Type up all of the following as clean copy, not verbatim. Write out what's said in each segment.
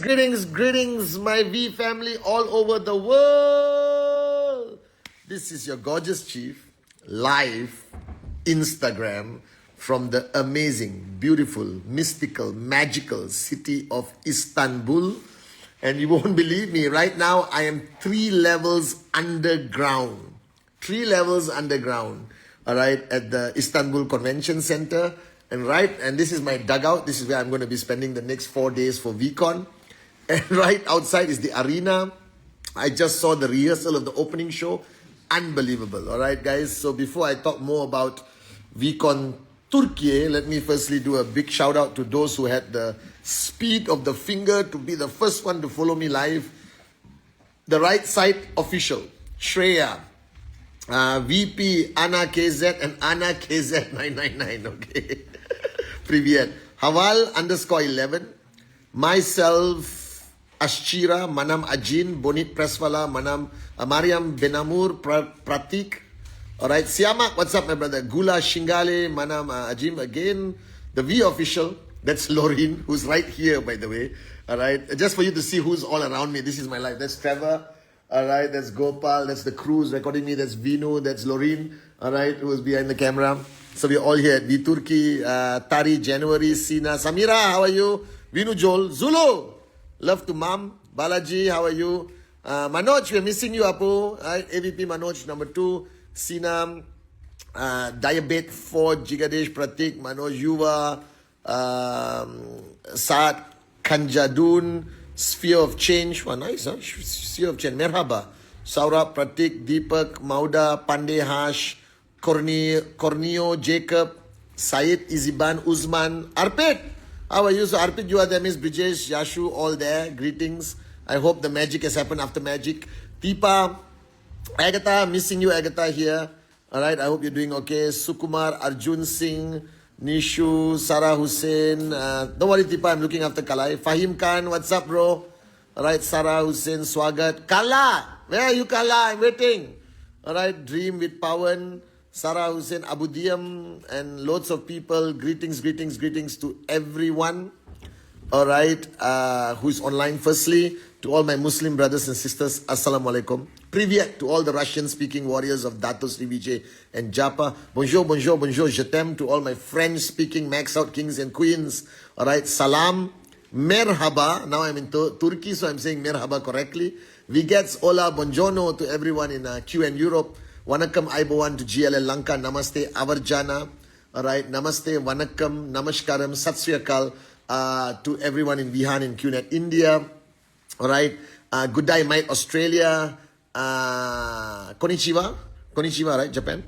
greetings, my V family all over the world. This is your gorgeous chief, live Instagram from the amazing, beautiful, mystical, magical city of Istanbul. And you won't believe me, right now I am 3 levels underground. 3 levels underground, all right, at the Istanbul Convention Center. And this is my dugout. This is where I'm going to be spending the next 4 days for VCon. And right outside is the arena. I just saw the rehearsal of the opening show. Unbelievable, all right, guys. So before I talk more about VCon Turkey, let me firstly do a big shout out to those who had the speed of the finger to be the first one to follow me live. The right side official, Shreya, VP, Anna KZ and Anna KZ999, okay. Привет. Haval _11. Myself, Ashchira, Manam Ajin, Bonit Preswala, Manam Mariam Benamur, Pratik. Alright, Siamak, what's up, my brother? Gula Shingale, Manam Ajim again. The V official, that's Lorin, who's right here, by the way. Alright, just for you to see who's all around me. This is my life. That's Trevor. Alright, that's Gopal. That's the crews recording me. That's Vinu. That's Lorin. Alright, who's behind the camera. So we're all here at V Turkey. Tari, January, Sina, Samira, how are you? Vinu Joel, Zulu. Love to mom. Balaji, how are you? Manoj, we're missing you, Apu. Right? AVP Manoj, number 2. Sina, Diabet 4, Jigadesh, Pratik, Manoj, Yuva, Saad, Kanjadun, Sphere of Change. Well, nice, huh? Sphere of Change. Merhaba. Saurabh, Pratik, Deepak, Mauda, Pandey, Hash, Corneo, Jacob, Syed, Iziban, Uzman, Arpit. How are you? So Arpit, you are there, Miss Brijesh, Yashu, all there. Greetings. I hope the magic has happened after magic. Deepa, Agatha, missing you, Agatha here. Alright, I hope you're doing okay. Sukumar, Arjun Singh, Nishu, Sarah Hussain. Don't worry, Deepa, I'm looking after Kalai. Fahim Khan, what's up, bro? Alright, Sarah Hussain, Swagat. Kala, where are you, Kala? I'm waiting. Alright, Dream with Pawan, Sarah Hussain, Abu Diyam, and loads of people. Greetings to everyone. Alright, who's online. Firstly, to all my Muslim brothers and sisters, Assalamu alaikum. Privyet to all the Russian-speaking warriors of Dato Shree Vijay and Japa. Bonjour, je t'aime to all my French-speaking max out kings and queens. Alright, salam, merhaba. Now I'm in Turkey, so I'm saying merhaba correctly. Vigets, hola, buongiorno to everyone in Q and Europe. Vanakkam, Aibowan to GLL Lanka. Namaste, Avarjana. Alright, namaste, vanakkam, namaskaram, sat sri akal to everyone in Vihan and QNet India. Alright, good day, mate, Australia. Konnichiwa, right, Japan?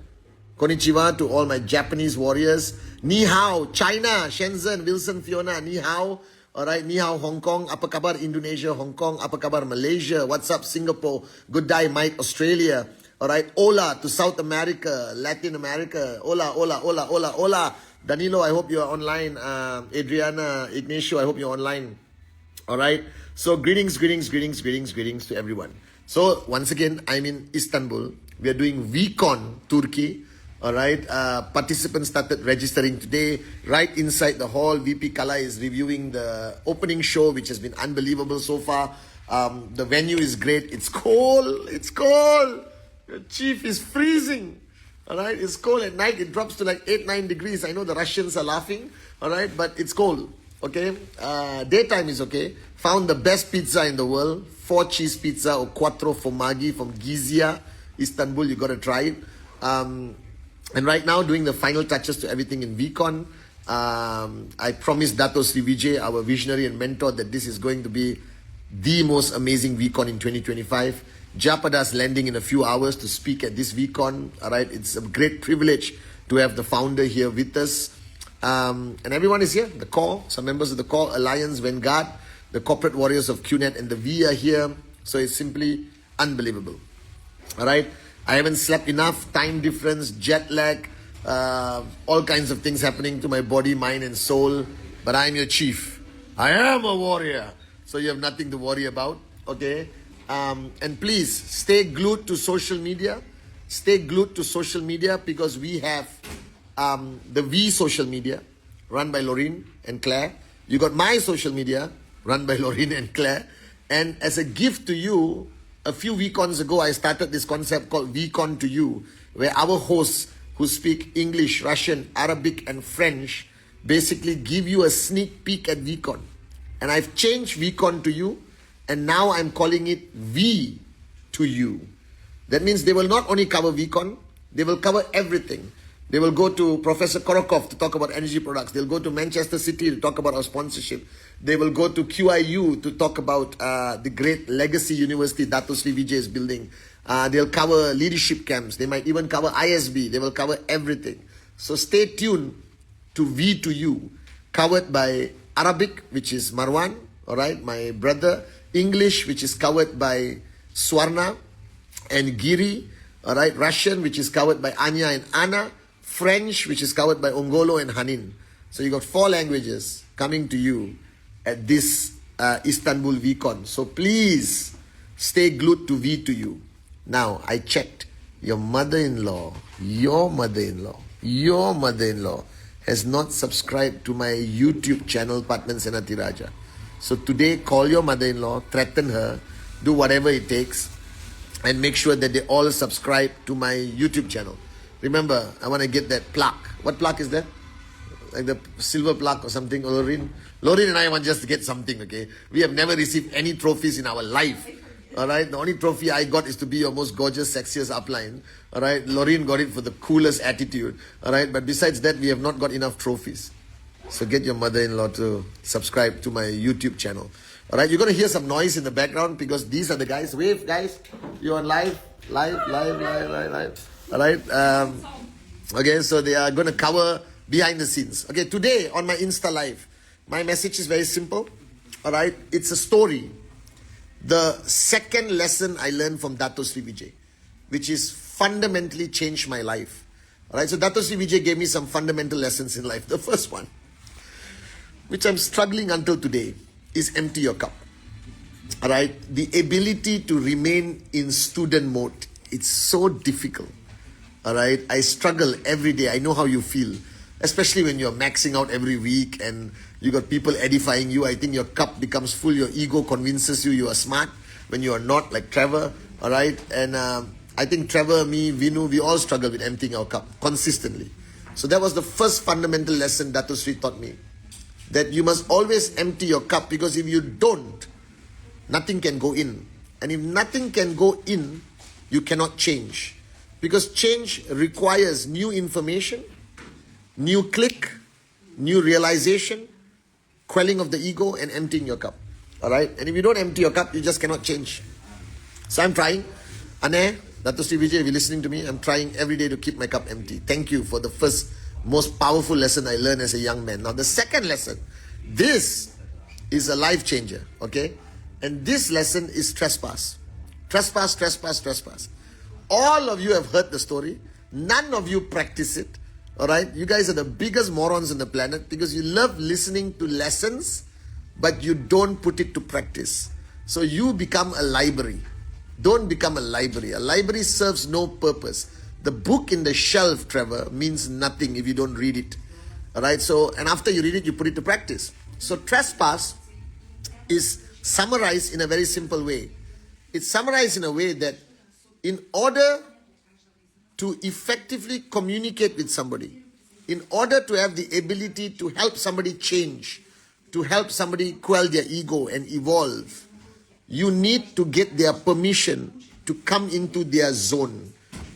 Konnichiwa to all my Japanese warriors. Ni hao, China, Shenzhen, Wilson, Fiona, ni hao. Alright, ni hao, Hong Kong. Apa kabar, Indonesia, Hong Kong. Apa kabar, Malaysia. What's up, Singapore? Good day, mate, Australia. Alright, hola to South America, Latin America. Hola. Danilo, I hope you're online. Adriana, Ignacio, I hope you're online. Alright, so greetings to everyone. So once again, I'm in Istanbul. We are doing VCon Turkey. Alright, participants started registering today. Right inside the hall, VP Kala is reviewing the opening show, which has been unbelievable so far. The venue is great. It's cold. The chief is freezing. Alright, it's cold at night. It drops to like 8-9 degrees. I know the Russians are laughing. Alright, but it's cold. Okay, daytime is okay. Found the best pizza in the world. 4 cheese pizza or 4 formaggi from Gizia, Istanbul. You got to try it. And right now doing the final touches to everything in VCon. I promised Dato Shree Vijay, our visionary and mentor, that this is going to be the most amazing VCon in 2025. Japada's landing in a few hours to speak at this VCon. Alright, it's a great privilege to have the founder here with us. And everyone is here. The core, some members of the core, Alliance, Vanguard, the corporate warriors of QNet and the V are here. So it's simply unbelievable. Alright, I haven't slept enough, time difference, jet lag, all kinds of things happening to my body, mind and soul. But I'm your chief. I am a warrior. So you have nothing to worry about. Okay. And please stay glued to social media. Stay glued to social media because we have the V social media run by Lorraine and Claire. You got my social media run by Lorraine and Claire. And as a gift to you, a few weekends ago, I started this concept called Weekon to You, where our hosts who speak English, Russian, Arabic, and French basically give you a sneak peek at Weekon. And I've changed Weekon to You, and now I'm calling it V to You. That means they will not only cover Weekon, they will cover everything. They will go to Professor Korokov to talk about energy products. They'll go to Manchester City to talk about our sponsorship. They will go to QIU to talk about the great legacy university Dato Shree Vijay is building. They'll cover leadership camps. They might even cover ISB. They will cover everything. So stay tuned to V to You, covered by Arabic, which is Marwan, all right, my brother. English, which is covered by Swarna and Giri, all right. Russian, which is covered by Anya and Anna. French, which is covered by Ongolo and Hanin. So you got 4 languages coming to you at this Istanbul VCon. So please stay glued to V to You. Now, I checked. Your mother-in-law has not subscribed to my YouTube channel, Patman Senati Raja. So today, call your mother-in-law, threaten her, do whatever it takes, and make sure that they all subscribe to my YouTube channel. Remember, I want to get that plaque. What plaque is that? Like the silver plaque or something, Lorraine? Lorraine and I want just to get something, okay? We have never received any trophies in our life. Alright, the only trophy I got is to be your most gorgeous, sexiest upline. Alright, Lorraine got it for the coolest attitude. Alright, but besides that, we have not got enough trophies. So get your mother-in-law to subscribe to my YouTube channel. Alright, you're going to hear some noise in the background because these are the guys. Wave, guys. You're on live. Alright, okay, so they are going to cover behind the scenes. Okay, today on my Insta Live, my message is very simple. Alright, it's a story. The second lesson I learned from Dato Shree Vijay, which is fundamentally changed my life. Alright, so Dato Shree Vijay gave me some fundamental lessons in life. The first one, which I'm struggling until today, is empty your cup. Alright, the ability to remain in student mode, it's so difficult. Alright, I struggle every day. I know how you feel, especially when you're maxing out every week and you got people edifying you. I think your cup becomes full, your ego convinces you are smart when you are not, like Trevor. Alright, and I think Trevor, me, Vinu, we all struggle with emptying our cup consistently. So that was the first fundamental lesson Dato Shree taught me, that you must always empty your cup, because if you don't, nothing can go in. And if nothing can go in, you cannot change. Because change requires new information, new click, new realization, quelling of the ego, and emptying your cup. Alright? And if you don't empty your cup, you just cannot change. So I'm trying. Ane, Dato Shree Vijay, if you're listening to me, I'm trying every day to keep my cup empty. Thank you for the first, most powerful lesson I learned as a young man. Now the second lesson, this is a life changer, okay? And this lesson is trespass. Trespass. All of you have heard the story. None of you practice it. Alright? You guys are the biggest morons on the planet because you love listening to lessons, but you don't put it to practice. So you become a library. Don't become a library. A library serves no purpose. The book in the shelf, Trevor, means nothing if you don't read it. Alright? So, and after you read it, you put it to practice. So trespass is summarized in a very simple way. It's summarized in a way that in order to effectively communicate with somebody, in order to have the ability to help somebody change, to help somebody quell their ego and evolve, you need to get their permission to come into their zone,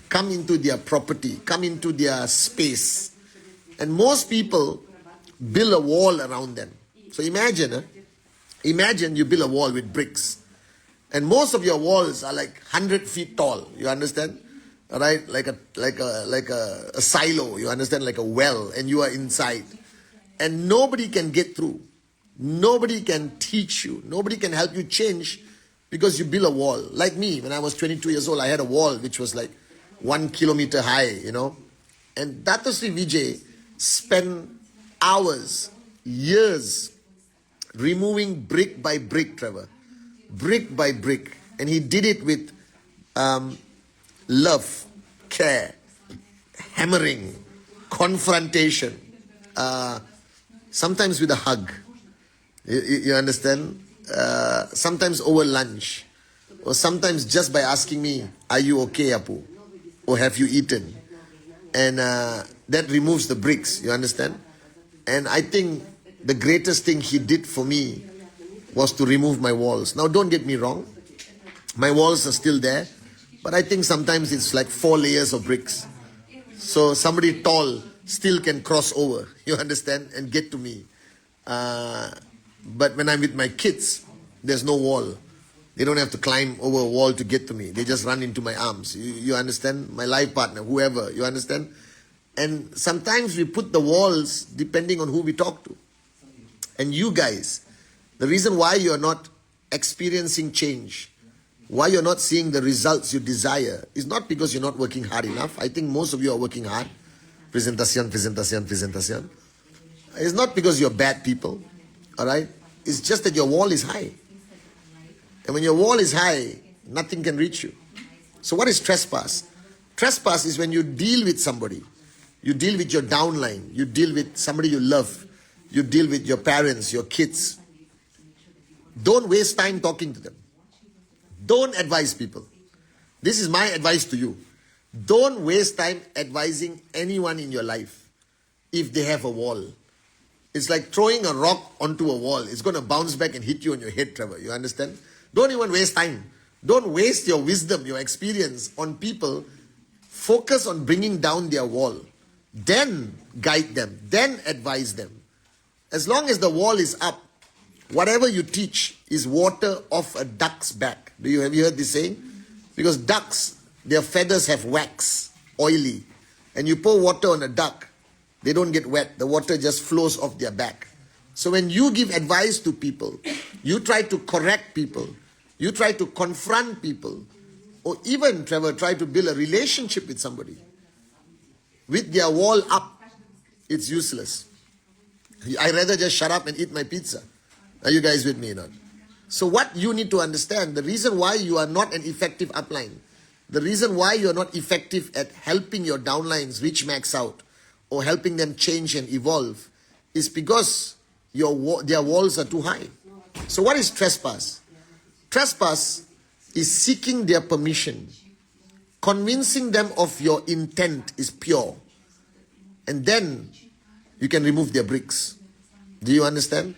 come into their property, come into their space. And most people build a wall around them. So imagine you build a wall with bricks. And most of your walls are like 100 feet tall. You understand? Alright? Like a silo. You understand? Like a well. And you are inside. And nobody can get through. Nobody can teach you. Nobody can help you change because you build a wall. Like me, when I was 22 years old, I had a wall which was like 1 kilometer high, you know. And Dato Shree Vijay spent hours, years, removing brick by brick, Trevor. Brick by brick. And he did it with love, care, hammering, confrontation, sometimes with a hug. You understand? Sometimes over lunch, or sometimes just by asking me, "Are you okay, Apu?" or "Have you eaten?" And that removes the bricks. You understand? And I think the greatest thing he did for me was to remove my walls. Now, don't get me wrong, my walls are still there, but I think sometimes it's like 4 layers of bricks. So somebody tall still can cross over, you understand, and get to me. But when I'm with my kids, there's no wall. They don't have to climb over a wall to get to me. They just run into my arms. You understand? My life partner, whoever, you understand? And sometimes we put the walls depending on who we talk to. And you guys, the reason why you're not experiencing change, why you're not seeing the results you desire, is not because you're not working hard enough. I think most of you are working hard. Presentación, presentación, presentación. It's not because you're bad people, all right? It's just that your wall is high. And when your wall is high, nothing can reach you. So what is trespass? Trespass is when you deal with somebody. You deal with your downline. You deal with somebody you love. You deal with your parents, your kids. Don't waste time talking to them. Don't advise people. This is my advice to you. Don't waste time advising anyone in your life if they have a wall. It's like throwing a rock onto a wall. It's going to bounce back and hit you on your head, Trevor. You understand? Don't even waste time. Don't waste your wisdom, your experience on people. Focus on bringing down their wall. Then guide them. Then advise them. As long as the wall is up, whatever you teach is water off a duck's back. Have you heard this saying? Because ducks, their feathers have wax, oily. And you pour water on a duck, they don't get wet. The water just flows off their back. So when you give advice to people, you try to correct people, you try to confront people, or even, Trevor, try to build a relationship with somebody, with their wall up, it's useless. I rather just shut up and eat my pizza. Are you guys with me or not? So what you need to understand, the reason why you are not an effective upline, the reason why you are not effective at helping your downlines reach max out or helping them change and evolve is because their walls are too high. So what is trespass? Trespass is seeking their permission, convincing them of your intent is pure, and then you can remove their bricks. Do you understand?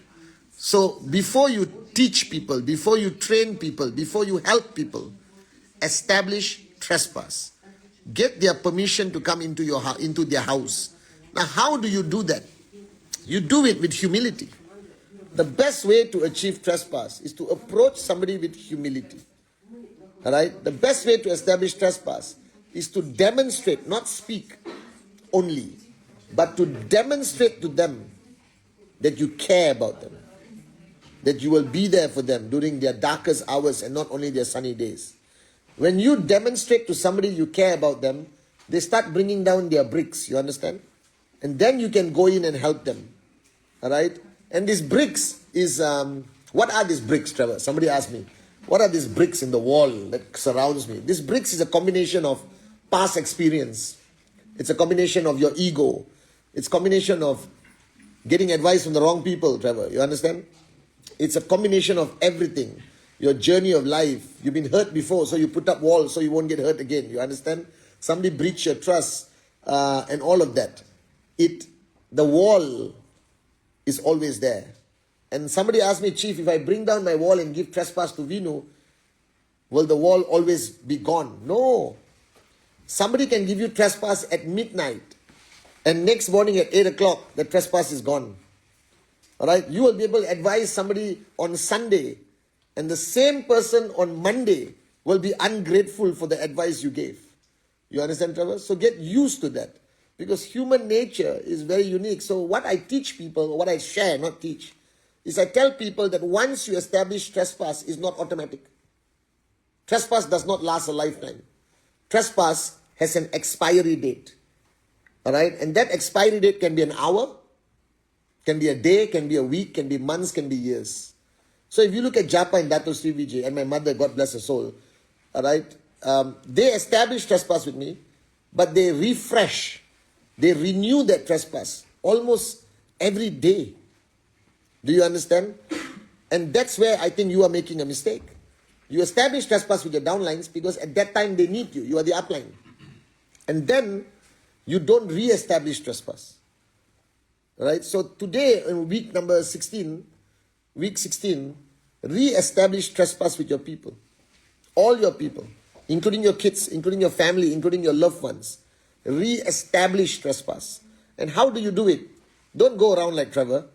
So before you teach people, before you train people, before you help people, establish trespass. Get their permission to come into their house. Now, how do you do that? You do it with humility. The best way to achieve trespass is to approach somebody with humility. All right? The best way to establish trespass is to demonstrate, not speak only, but to demonstrate to them that you care about them, that you will be there for them during their darkest hours and not only their sunny days. When you demonstrate to somebody you care about them, they start bringing down their bricks, you understand? And then you can go in and help them. All right? And these bricks is, what are these bricks, Trevor? Somebody asked me, what are these bricks in the wall that surrounds me? This bricks is a combination of past experience. It's a combination of your ego. It's a combination of getting advice from the wrong people, Trevor. You understand? It's a combination of everything. Your journey of life. You've been hurt before, so you put up walls so you won't get hurt again. You understand? Somebody breached your trust and all of that. The wall is always there. And somebody asked me, Chief, if I bring down my wall and give trespass to Vinu, will the wall always be gone? No. Somebody can give you trespass at midnight, and next morning at 8 o'clock, the trespass is gone. All right? You will be able to advise somebody on Sunday, and the same person on Monday will be ungrateful for the advice you gave. You understand, Trevor? So get used to that, because human nature is very unique. So what I teach people, or what I share, not teach, is I tell people that once you establish trespass, is not automatic. Trespass does not last a lifetime. Trespass has an expiry date. All right? And that expiry date can be an hour, can be a day, can be a week, can be months, can be years. So if you look at Japa and Dato Shree Vijay and my mother, God bless her soul, all right, they establish trespass with me, but they refresh, they renew that trespass almost every day. Do you understand? And that's where I think you are making a mistake. You establish trespass with your downlines because at that time they need you. You are the upline. And then you don't re-establish trespass. Right? So today, in week 16, re-establish trespass with your people. All your people, including your kids, including your family, including your loved ones. Re-establish trespass. And how do you do it? Don't go around like Trevor.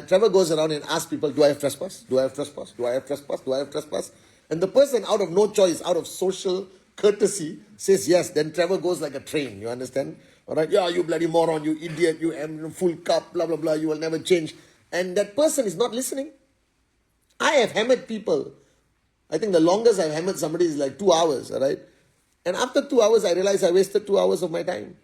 Trevor goes around and asks people, do I have trespass? Do I have trespass? Do I have trespass? Do I have trespass? And the person, out of no choice, out of social courtesy, says yes. Then Trevor goes like a train. You understand? All right? Yeah, you bloody moron, you idiot, you full cup, blah, blah, blah, you will never change. And that person is not listening. I have hammered people. I think the longest I've hammered somebody is like 2 hours, all right? And after 2 hours, I realized I wasted 2 hours of my time.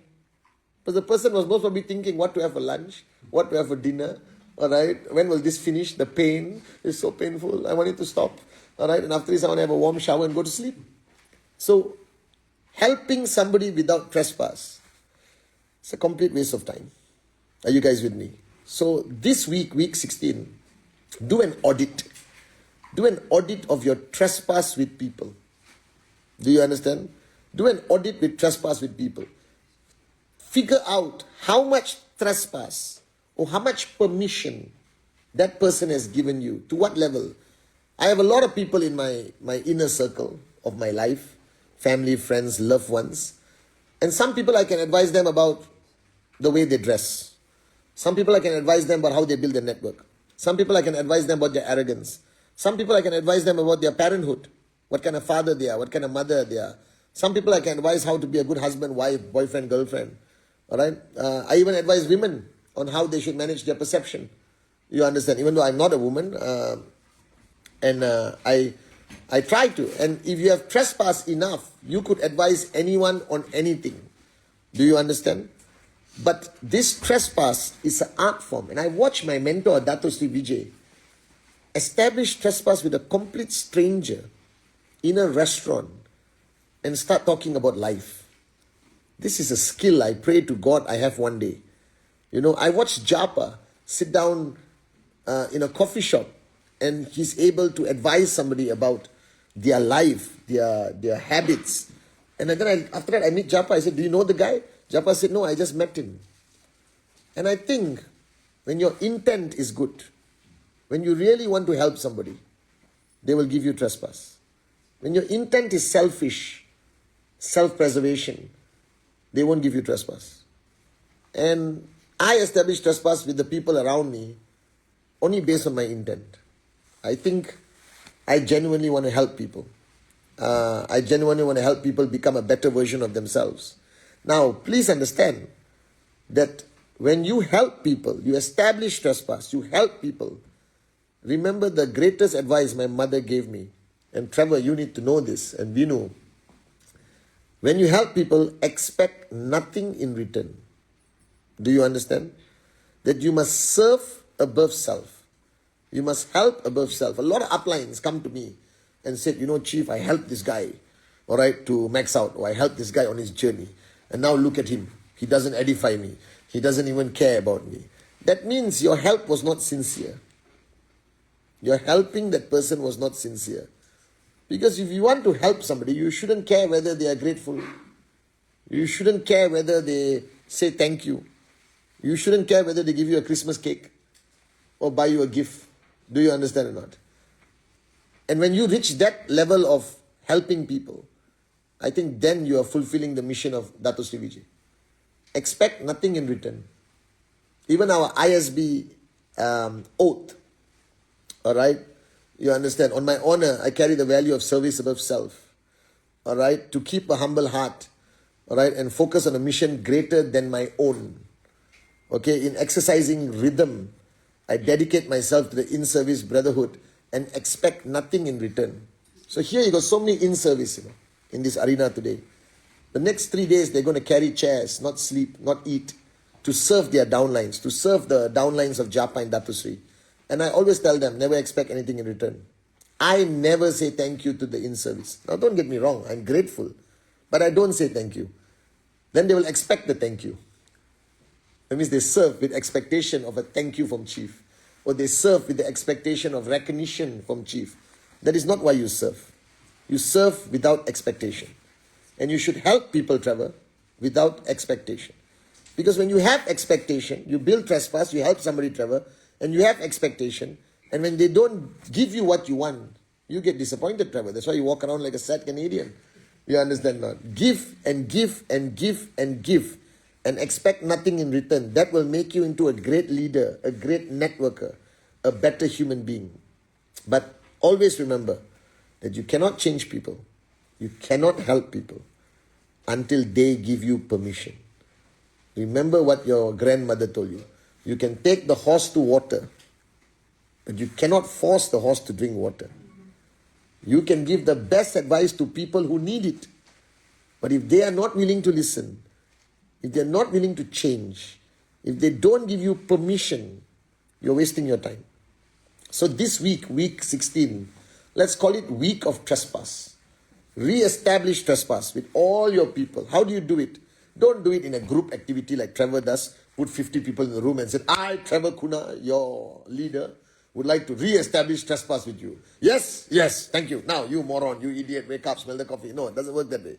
Because the person was most probably thinking what to have for lunch, what to have for dinner, all right? When will this finish? The pain is so painful. I want it to stop, all right? And after this, I want to have a warm shower and go to sleep. So, helping somebody without trespass, it's a complete waste of time. Are you guys with me? So, this week, week 16, do an audit. Do an audit of your trespass with people. Do you understand? Do an audit with trespass with people. Figure out how much trespass or how much permission that person has given you. To what level? I have a lot of people in my inner circle of my life. Family, friends, loved ones. And some people I can advise them about the way they dress. Some people I can advise them about how they build their network. Some people I can advise them about their arrogance. Some people I can advise them about their parenthood. What kind of father they are, what kind of mother they are. Some people I can advise how to be a good husband, wife, boyfriend, girlfriend. All right? I even advise women on how they should manage their perception. You understand? Even though I'm not a woman, I try to. And if you have trespassed enough, you could advise anyone on anything. Do you understand? But this trespass is an art form. And I watched my mentor, Dato Shree Vijay, establish trespass with a complete stranger in a restaurant and start talking about life. This is a skill I pray to God I have one day. You know, I watched Japa sit down in a coffee shop and he's able to advise somebody about their life, their habits. And then after that I meet Japa, I said, do you know the guy? Japa said, no, I just met him. And I think when your intent is good, when you really want to help somebody, they will give you trespass. When your intent is selfish, self-preservation, they won't give you trespass. And I establish trespass with the people around me only based on my intent. I think I genuinely want to help people. I genuinely want to help people become a better version of themselves. Now, please understand that when you help people, you establish trespass, you help people. Remember the greatest advice my mother gave me. And Trevor, you need to know this, and we know. When you help people, expect nothing in return. Do you understand? That you must serve above self. You must help above self. A lot of uplines come to me and said, you know, Chief, I helped this guy, all right, to max out, or I helped this guy on his journey. And now look at him. He doesn't edify me. He doesn't even care about me. That means your help was not sincere. Your helping that person was not sincere. Because if you want to help somebody, you shouldn't care whether they are grateful. You shouldn't care whether they say thank you. You shouldn't care whether they give you a Christmas cake or buy you a gift. Do you understand or not? And when you reach that level of helping people, I think then you are fulfilling the mission of Dato Shree Vijay. Expect nothing in return. Even our ISB oath, all right? You understand? On my honor, I carry the value of service above self, all right? To keep a humble heart, all right? And focus on a mission greater than my own. Okay? In exercising rhythm, I dedicate myself to the in-service brotherhood and expect nothing in return. So here you got so many in-service, you know, in this arena today. The next 3 days, they're going to carry chairs, not sleep, not eat, to serve their downlines, to serve the downlines of Japa and Dato Shree. And I always tell them, never expect anything in return. I never say thank you to the in-service. Now, don't get me wrong, I'm grateful. But I don't say thank you. Then they will expect the thank you. That means they serve with expectation of a thank you from Chief. or they serve with the expectation of recognition from chief. That is not why you serve. You serve without expectation. And you should help people, Trevor, without expectation. Because when you have expectation, you build trespass, you help somebody, Trevor, and you have expectation, and when they don't give you what you want, you get disappointed, Trevor. That's why you walk around like a sad Canadian. You understand not? Give and give and give and give and expect nothing in return. That will make you into a great leader, a great networker, a better human being. But always remember that you cannot change people. You cannot help people until they give you permission. Remember what your grandmother told you. You can take the horse to water, but you cannot force the horse to drink water. You can give the best advice to people who need it. But if they are not willing to listen, if they're not willing to change, if they don't give you permission, you're wasting your time. So this week, week 16, let's call it week of trespass. Re-establish trespass with all your people. How do you do it? Don't do it in a group activity like Trevor does. Put 50 people in the room and say, I, Trevor Kuna, your leader, would like to re-establish trespass with you. Yes, yes, thank you. Now, you moron, you idiot, wake up, smell the coffee. No, it doesn't work that way.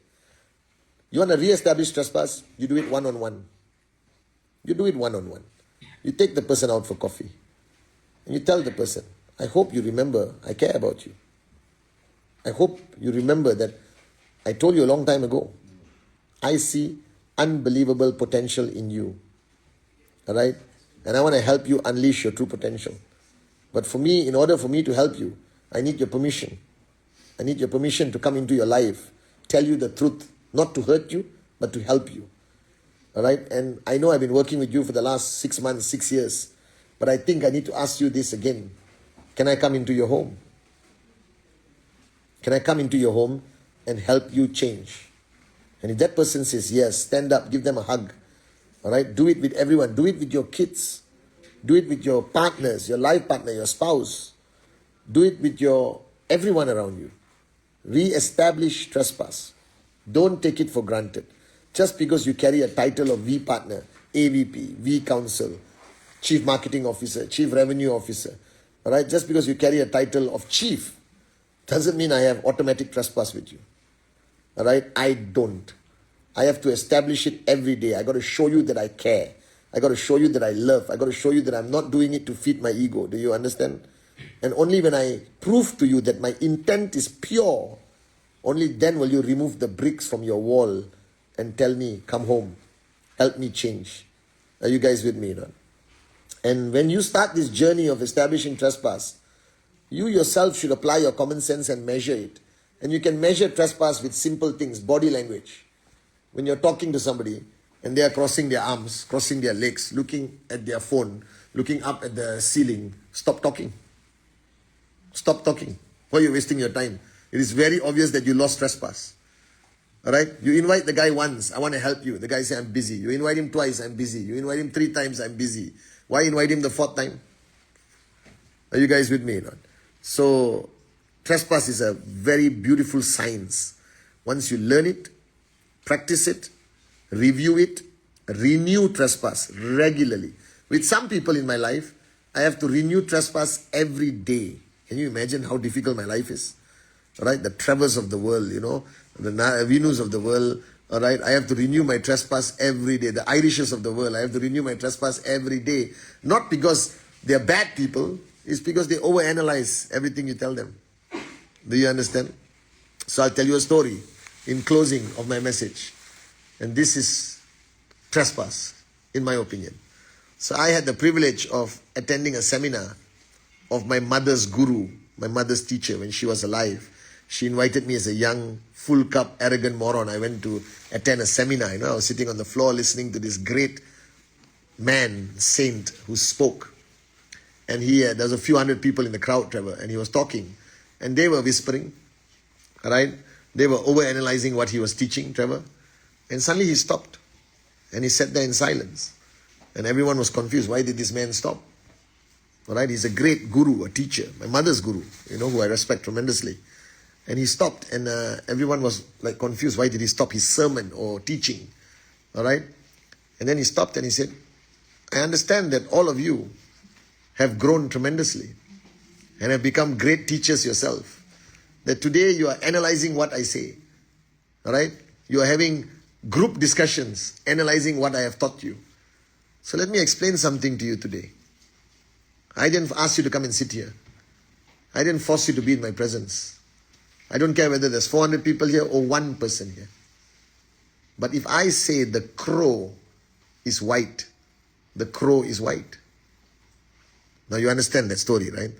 You want to re-establish trespass? You do it one-on-one. You do it one-on-one. You take the person out for coffee. And you tell the person, I hope you remember I care about you. I hope you remember that I told you a long time ago, I see unbelievable potential in you. All right? And I want to help you unleash your true potential. But for me, in order for me to help you, I need your permission. I need your permission to come into your life, tell you the truth, not to hurt you, but to help you. All right? And I know I've been working with you for the last 6 months, 6 years, but I think I need to ask you this again. Can I come into your home? Can I come into your home and help you change? And if that person says yes, stand up, give them a hug. All right? Do it with everyone. Do it with your kids. Do it with your partners, your life partner, your spouse. Do it with everyone around you. Re-establish trespass. Don't take it for granted. Just because you carry a title of V partner, AVP, V counsel, Chief Marketing Officer, Chief Revenue Officer, all right? Just because you carry a title of chief doesn't mean I have automatic trespass with you. All right? I don't. I have to establish it every day. I got to show you that I care. I got to show you that I love. I got to show you that I'm not doing it to feed my ego. Do you understand? And only when I prove to you that my intent is pure, only then will you remove the bricks from your wall and tell me, come home, help me change. Are you guys with me? No? And when you start this journey of establishing trespass, you yourself should apply your common sense and measure it. And you can measure trespass with simple things, body language. When you're talking to somebody and they are crossing their arms, crossing their legs, looking at their phone, looking up at the ceiling, stop talking. Stop talking. Why are you wasting your time? It is very obvious that you lost trespass. All right? You invite the guy once, I want to help you. The guy says, I'm busy. You invite him twice, I'm busy. You invite him 3 times, I'm busy. Why invite him the 4th time? Are you guys with me? Not? So, trespass is a very beautiful science. Once you learn it, practice it, review it, renew trespass regularly. With some people in my life, I have to renew trespass every day. Can you imagine how difficult my life is? All right, the Trevors of the world, the Venus of the world. All right, I have to renew my trespass every day. The Irishes of the world, I have to renew my trespass every day. Not because they're bad people, it's because they overanalyze everything you tell them. Do you understand? So I'll tell you a story in closing of my message. And this is trespass, in my opinion. So I had the privilege of attending a seminar of my mother's guru, my mother's teacher when she was alive. She invited me as a young, full cup, arrogant moron. I went to attend a seminar. I was sitting on the floor listening to this great man, saint, who spoke. And there was a few hundred people in the crowd, Trevor, and he was talking. And they were whispering, all right? They were overanalyzing what he was teaching, Trevor. And suddenly he stopped. And he sat there in silence. And everyone was confused. Why did this man stop? All right? He's a great guru, a teacher, my mother's guru, who I respect tremendously. And he stopped, and everyone was like confused. Why did he stop his sermon or teaching? All right? And then he stopped and he said, I understand that all of you have grown tremendously and have become great teachers yourself. That today you are analyzing what I say. Alright? You are having group discussions, analyzing what I have taught you. So let me explain something to you today. I didn't ask you to come and sit here. I didn't force you to be in my presence. I don't care whether there's 400 people here or one person here. But if I say the crow is white, the crow is white. Now you understand that story, right?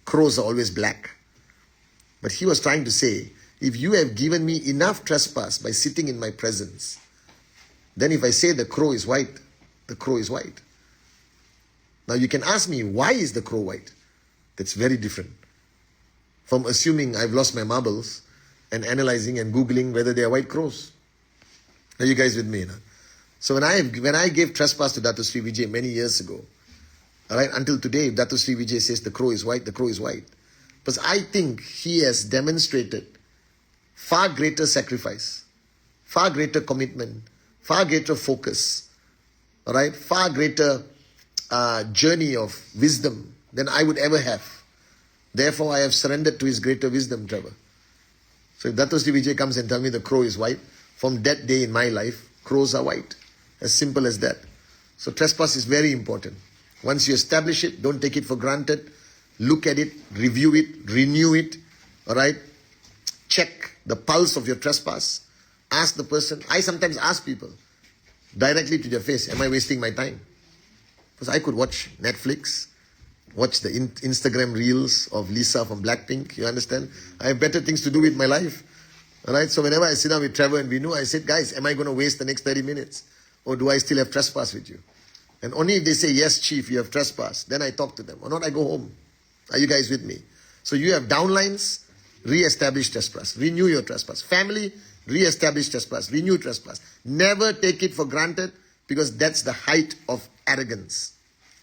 Crows are always black. But he was trying to say, if you have given me enough trespass by sitting in my presence, then if I say the crow is white, the crow is white. Now you can ask me, why is the crow white? That's very different from assuming I've lost my marbles and analyzing and Googling whether they are white crows. Are you guys with me? No? So when I gave trespass to Dato Shree Vijay many years ago, all right, until today, if Dato Shree Vijay says the crow is white, the crow is white. Because I think he has demonstrated far greater sacrifice, far greater commitment, far greater focus, all right, far greater journey of wisdom than I would ever have. Therefore, I have surrendered to his greater wisdom, Trevor. So if Dato Shree Vijay comes and tells me the crow is white, from that day in my life, crows are white. As simple as that. So trespass is very important. Once you establish it, don't take it for granted. Look at it, review it, renew it, all right? Check the pulse of your trespass. Ask the person. I sometimes ask people directly to their face, am I wasting my time? Because I could watch Netflix, watch the Instagram reels of Lisa from Blackpink, you understand? I have better things to do with my life. All right, so whenever I sit down with Trevor and Vinu, I said, guys, am I going to waste the next 30 minutes? Or do I still have trespass with you? And only if they say, yes, chief, you have trespass, then I talk to them. Or not, I go home. Are you guys with me? So you have downlines, re-establish trespass. Renew your trespass. Family, re-establish trespass. Renew trespass. Never take it for granted because that's the height of arrogance.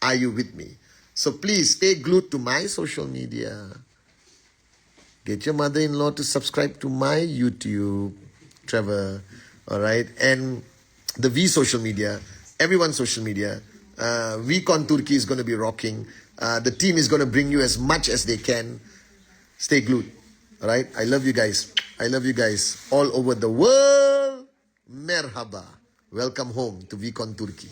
Are you with me? So please stay glued to my social media. Get your mother-in-law to subscribe to my YouTube, Trevor, all right? And the V social media, everyone's social media. VCon Turkey is going to be rocking. The team is going to bring you as much as they can. Stay glued, all right? I love you guys. I love you guys all over the world. Merhaba. Welcome home to VCon Turkey.